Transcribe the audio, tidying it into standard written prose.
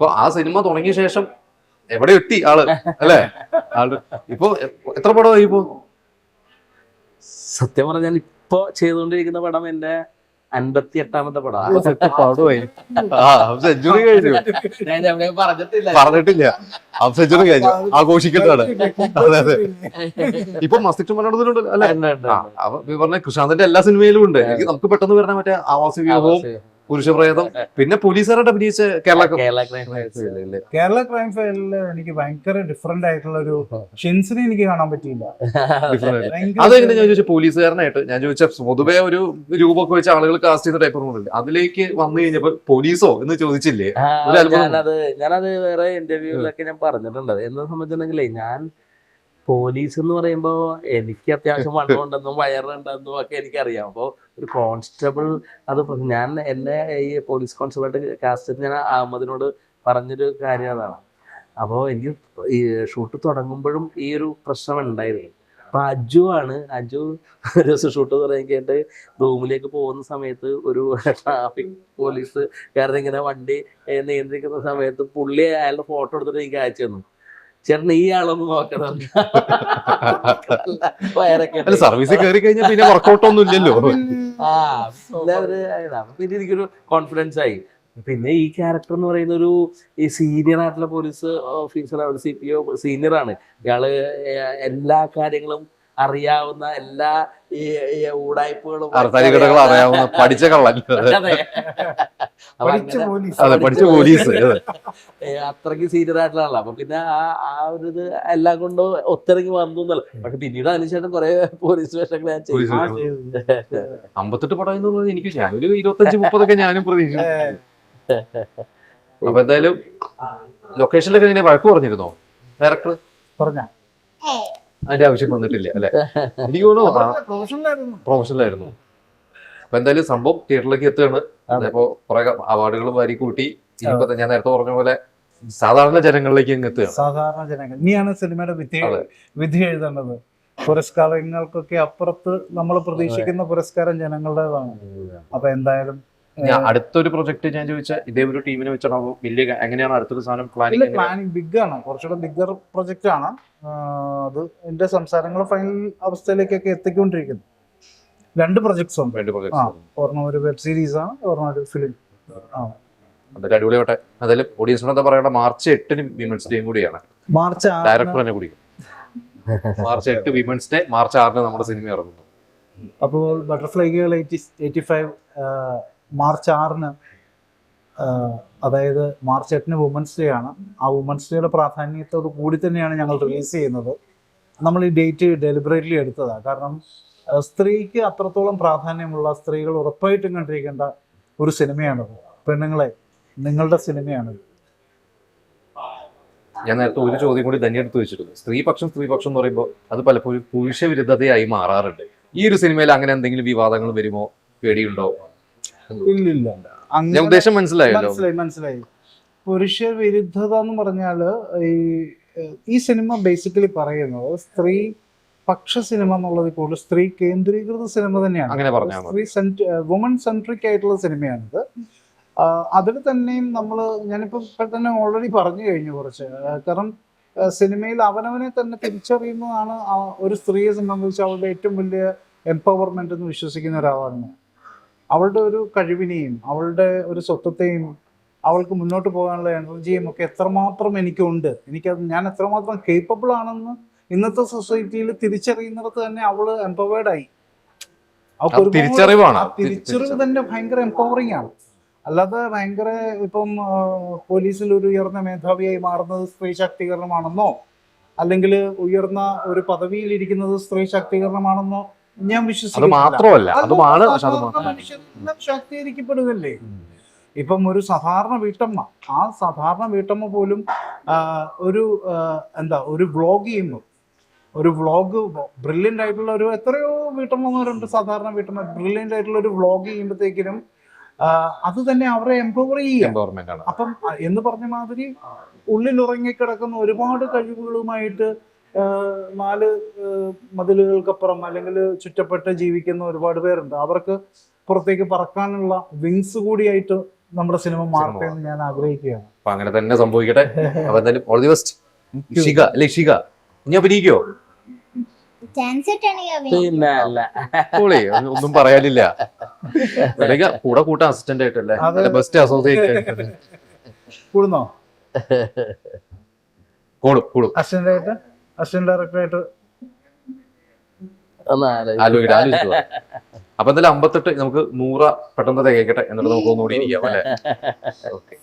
ഇപ്പൊ ആ സിനിമ തുടങ്ങിയ ശേഷം എവിടെ എത്തി ആള് അല്ലെ? ആള് ഇപ്പൊ എത്ര പടമായി ഇപ്പൊ? സത്യം പറഞ്ഞാൽ ഇപ്പൊ ചെയ്തുകൊണ്ടിരിക്കുന്ന പടം എന്റെ 58ാമത്തെ പടമാണ്. സെഞ്ചുറി കഴിഞ്ഞു. ഞാൻ പറഞ്ഞിട്ടില്ല, സെഞ്ചുറി കഴിഞ്ഞു, ആഘോഷിക്കേണ്ടതാണ്. അതെ അതെ. ഇപ്പൊ മസ്തിഷ്ക മരണത്തിലുണ്ട് അല്ലെ? പറഞ്ഞ കൃഷാന്തന്റെ എല്ലാ സിനിമയിലും ഉണ്ട്. എനിക്ക് നമുക്ക് പെട്ടെന്ന് വരുന്ന മറ്റേ ആവാസ വ്യൂഹവും പുരുഷപ്രേതം, പിന്നെ പോലീസുകാരുടെ അഭിനയിച്ച കേരള ക്രൈം ഫയലില് എനിക്ക് ഭയങ്കര ഡിഫറെന്റ് ആയിട്ടുള്ള ഒരു ഷിൻസിനെ എനിക്ക് കാണാൻ പറ്റിയില്ല. അതെങ്ങനെ ഞാൻ ചോദിച്ചു, പോലീസുകാരനായിട്ട് ഞാൻ ചോദിച്ച പൊതുവെ ഒരു രൂപമൊക്കെ വെച്ച് ആളുകൾ കാസ്റ്റ് ചെയ്യുന്ന ടൈപ്പ് റോളുണ്ട്, അതിലേക്ക് വന്നു കഴിഞ്ഞപ്പോ പോലീസോ എന്ന് ചോദിച്ചില്ലേ? ഞാനത് വേറെ ഇന്റർവ്യൂവിലൊക്കെ ഞാൻ പറഞ്ഞിട്ടുണ്ട്. എന്നെ സംബന്ധിച്ചിട്ടുണ്ടെങ്കിലേ, ഞാൻ പോലീസ് എന്ന് പറയുമ്പോൾ എനിക്ക് അത്യാവശ്യം വണ്ണമുണ്ടെന്നും വയറുണ്ടെന്നും ഒക്കെ എനിക്കറിയാം. അപ്പോൾ ഒരു കോൺസ്റ്റബിൾ, അത് ഞാൻ എന്നെ ഈ പോലീസ് കോൺസ്റ്റബിളായിട്ട് കാസ്റ്റ് ഞാൻ അഹമ്മദിനോട് പറഞ്ഞൊരു കാര്യം അതാണ്. അപ്പോൾ എനിക്ക് ഈ ഷൂട്ട് തുടങ്ങുമ്പോഴും ഈ ഒരു പ്രശ്നം ഉണ്ടായിരുന്നു. അപ്പോൾ അജു ഒരു ദിവസം ഷൂട്ട് തുടങ്ങിയിട്ട് റൂമിലേക്ക് പോകുന്ന സമയത്ത് ഒരു ട്രാഫിക് പോലീസുകാരൻ ഇങ്ങനെ വണ്ടി നിയന്ത്രിക്കുന്ന സമയത്ത് പുള്ളി അയാളുടെ ഫോട്ടോ എടുത്തിട്ട് എനിക്ക് അയച്ചു തന്നു. ചേട്ടൻ ഈ ആളൊന്നും നോക്കണം, സർവീസിൽ കയറി കഴിഞ്ഞാൽ പിന്നെ വർക്കൗട്ട് ഒന്നും ഇല്ലല്ലോ. പിന്നെ എനിക്കൊരു കോൺഫിഡൻസ് ആയി. പിന്നെ ഈ ക്യാരക്ടർ എന്ന് പറയുന്ന ഒരു ഈ സീനിയർ ആയിട്ടുള്ള പോലീസ് ഓഫീസർ, CPO സീനിയറാണ് ഇയാള്. എല്ലാ കാര്യങ്ങളും അറിയാവുന്ന, എല്ലാ ഊടായ്പകളും അറിയാവുന്ന പഠിച്ച കള്ളൻ, പഠിച്ച പോലീസ്, അത്രയ്ക്ക് സീനിയർ ആയിട്ടുള്ള ആളാണ്. അപ്പൊ പിന്നെ ആ ഒരു ഇത് എല്ലാം കൊണ്ട് ഒത്തിറങ്ങി വന്നു എന്നല്ല. പക്ഷെ പിന്നീട് അതിനുശേഷം കുറെ പോലീസ് വേഷങ്ങൾ ഞാൻ ചെയ്തു. 58 പടം എന്ന് പറഞ്ഞാൽ എനിക്ക് ഞാനൊരു 25-30 ഞാനും പ്രതീക്ഷിച്ചു. അപ്പൊ എന്തായാലും ലൊക്കേഷനിലൊക്കെ ഇങ്ങനെ വഴക്ക് പറഞ്ഞിരുന്നോ ഡയറക്ടർ? അതിന്റെ ആവശ്യം വന്നിട്ടില്ല അല്ലെ? എനിക്ക് തോന്നുന്നു പ്രൊഫഷണലായിരുന്നു. അപ്പൊ എന്തായാലും സംഭവം തിയേറ്ററിലേക്ക് എത്തുകയാണ്. അപ്പൊ കുറെ അവാർഡുകളും വാരി കൂട്ടി. ഇനിയിപ്പോ ഞാൻ നേരത്തെ പറഞ്ഞ പോലെ സാധാരണ ജനങ്ങളിലേക്ക് അങ്ങ് എത്തുകയാണ്. സാധാരണ ജനങ്ങൾ ഇനിയാണ് സിനിമയുടെ വിധി എഴുതേണ്ടത്. പുരസ്കാരങ്ങൾക്കൊക്കെ അപ്പുറത്ത് നമ്മൾ പ്രതീക്ഷിക്കുന്ന പുരസ്കാരം ജനങ്ങളുടേതാണ്. അപ്പൊ എന്തായാലും അടുത്തൊരു പ്രൊജക്ട് ഞാൻ ചോദിച്ചാൽ ഇതേ ഒരു ടീമിനെ വെച്ചാണോ വലിയ, എങ്ങനെയാണ് അടുത്തൊരു സാധനം പ്ലാനിങ്? ബിഗ് ആണ്, കുറച്ചുകൂടെ ബിഗർ പ്രൊജക്റ്റ് ആണ് അത്. എന്റെ സംസാരങ്ങൾ ഫൈനൽ അവസ്ഥയിലേക്കൊക്കെ എത്തിക്കൊണ്ടിരിക്കുന്നു. 2 പ്രൊജക്ട്സ് ഉണ്ട്. ഒരെണ്ണം ഒരു വെബ് സീരീസ് ആണ്, ഒരെണ്ണം ഒരു ഫിലിം. അതൊക്കെ അടിപൊളിയാവട്ടെ. അതായത് ഓഡിയൻസിനോട് എന്താ പറയണ്ട, March 8 വിമൻസ് ഡേയും കൂടിയാണ്. ഡയറക്ടർ തന്നെ കൂടി March 8 വിമൻസ് ഡേ, March 6 നമ്മുടെ സിനിമ ഇറങ്ങുന്നു. അപ്പോൾ ബട്ടർഫ്ലൈ ഗേൾ 85 March 6 അതായത് March 8 വുമൻസ് ഡേ ആണ്. ആ വുമൻസ് ഡേയുടെ പ്രാധാന്യത്തോട് കൂടി തന്നെയാണ് ഞങ്ങൾ റിലീസ് ചെയ്യുന്നത്. നമ്മൾ ഈ ഡേറ്റ് ഡെലിബറേറ്റ്ലി എടുത്തതാണ്. കാരണം സ്ത്രീക്ക് അത്രത്തോളം പ്രാധാന്യമുള്ള, സ്ത്രീകൾ ഉറപ്പായിട്ടും കണ്ടിരിക്കേണ്ട ഒരു സിനിമയാണത്. പെണ്ണുങ്ങളെ, നിങ്ങളുടെ സിനിമയാണത്. ഞാൻ നേരത്തെ ഒരു ചോദ്യം കൂടി തന്നെ എടുത്ത് വെച്ചിരുന്നു. സ്ത്രീപക്ഷം എന്ന് പറയുമ്പോൾ അത് പലപ്പോഴും പുരുഷ വിരുദ്ധതയായി മാറാറുണ്ട്. ഈ ഒരു സിനിമയിൽ അങ്ങനെ എന്തെങ്കിലും വിവാദങ്ങൾ വരുമോ, പേടിയുണ്ടോ? ഇല്ലില്ല, ഉദ്ദേശം മനസ്സിലായി. പുരുഷ വിരുദ്ധത എന്ന് പറഞ്ഞാല് ഈ സിനിമ ബേസിക്കലി പറയുന്നത് സ്ത്രീ പക്ഷ സിനിമ എന്നുള്ളത് കൂടുതൽ സ്ത്രീ കേന്ദ്രീകൃത സിനിമ തന്നെയാണ്. വുമൺ സെൻട്രിക് ആയിട്ടുള്ള സിനിമയാണിത്. അതിൽ തന്നെയും ഞാനിപ്പോ തന്നെ ഓൾറെഡി പറഞ്ഞു കഴിഞ്ഞു കുറച്ച്. കാരണം സിനിമയിൽ അവനവനെ തന്നെ തിരിച്ചറിയുന്നതാണ് ഒരു സ്ത്രീയെ സംബന്ധിച്ച് അവളുടെ ഏറ്റവും വലിയ എംപവർമെന്റ് എന്ന് വിശ്വസിക്കുന്ന ഒരാളാണ്. അവളുടെ ഒരു കഴിവിനെയും അവളുടെ ഒരു സ്വത്വത്തെയും അവൾക്ക് മുന്നോട്ട് പോകാനുള്ള എനർജിയും ഒക്കെ എത്രമാത്രം എനിക്കുണ്ട്, ഞാൻ എത്രമാത്രം കേപ്പബിൾ ആണെന്ന് ഇന്നത്തെ സൊസൈറ്റിയിൽ തിരിച്ചറിയുന്നിടത്ത് തന്നെ അവള് എംപവേർഡായി. തിരിച്ചറിവ് തന്നെ ഭയങ്കര എംപവറിംഗ് ആണ്. അല്ലാതെ ഭയങ്കര ഇപ്പം പോലീസിൽ ഒരു ഉയർന്ന മേധാവിയായി മാറുന്നത് സ്ത്രീ ശാക്തീകരണമാണെന്നോ, അല്ലെങ്കിൽ ഉയർന്ന ഒരു പദവിയിൽ ഇരിക്കുന്നത് സ്ത്രീ ശാക്തീകരണമാണെന്നോ ഞാൻ വിശ്വസിക്കുന്നു. ശാക്തീകരിക്കപ്പെടുകയല്ലേ. ഇപ്പം ഒരു സാധാരണ വീട്ടമ്മ, ആ സാധാരണ വീട്ടമ്മ പോലും ഒരു വ്ളോഗ് ചെയ്യുന്നു, ഒരു വ്ളോഗ് ബ്രില്യൻ്റ് ആയിട്ടുള്ള എത്രയോ വീട്ടമ്മമാരുണ്ട്, സാധാരണ വീട്ടമ്മ ബ്രില്യൻ്റ് ആയിട്ടുള്ള ഒരു വ്ളോഗ് ചെയ്യുമ്പോഴത്തേക്കിനും അത് തന്നെ അവരെ എംപവർ ചെയ്യാം. അപ്പം എന്ന് പറഞ്ഞ മാതിരി ഉള്ളിൽ ഉറങ്ങിക്കിടക്കുന്ന ഒരുപാട് കഴിവുകളുമായിട്ട് 4 മതിലുകൾക്കപ്പുറം അല്ലെങ്കിൽ ചുറ്റപ്പെട്ട് ജീവിക്കുന്ന ഒരുപാട് പേരുണ്ട്. അവർക്ക് പുറത്തേക്ക് പറക്കാനുള്ള വിങ്സ് കൂടിയായിട്ട് നമ്മുടെ സിനിമ മാറട്ടെ എന്ന് ഞാൻ ആഗ്രഹിക്കുകയാണ്. അപ്പൊ അങ്ങനെ തന്നെ സംഭവിക്കട്ടെ. അപ്പൊ എന്തായാലും ഓൾ ദി ബെസ്റ്റ്. ഇഷിക അല്ലെ, ഇഷിക ഇനി അഭിനയിക്കോ? പിന്നെ അല്ല പൊളി, ഒന്നും പറയാനില്ല. അല്ലെങ്കിൽ കൂടെ കൂട്ടാൻ അസിസ്റ്റന്റ് ആയിട്ടല്ലേ, ബെസ്റ്റ് അസോസിയേറ്റ് കൂടുന്നോ? കൂടും. അസിസ്റ്റന്റ് ഡയറക്ടറായിട്ട് ഒന്ന് ആലോചിക്കുക. അപ്പൊ എന്തായാലും 58 നമുക്ക് 100 പെട്ടെന്ന് തികയ്ക്കട്ടെ എന്നിട്ട് നമുക്ക് ഒന്നുകൂടി ഇരിക്കാം അല്ലെ. ഓക്കെ.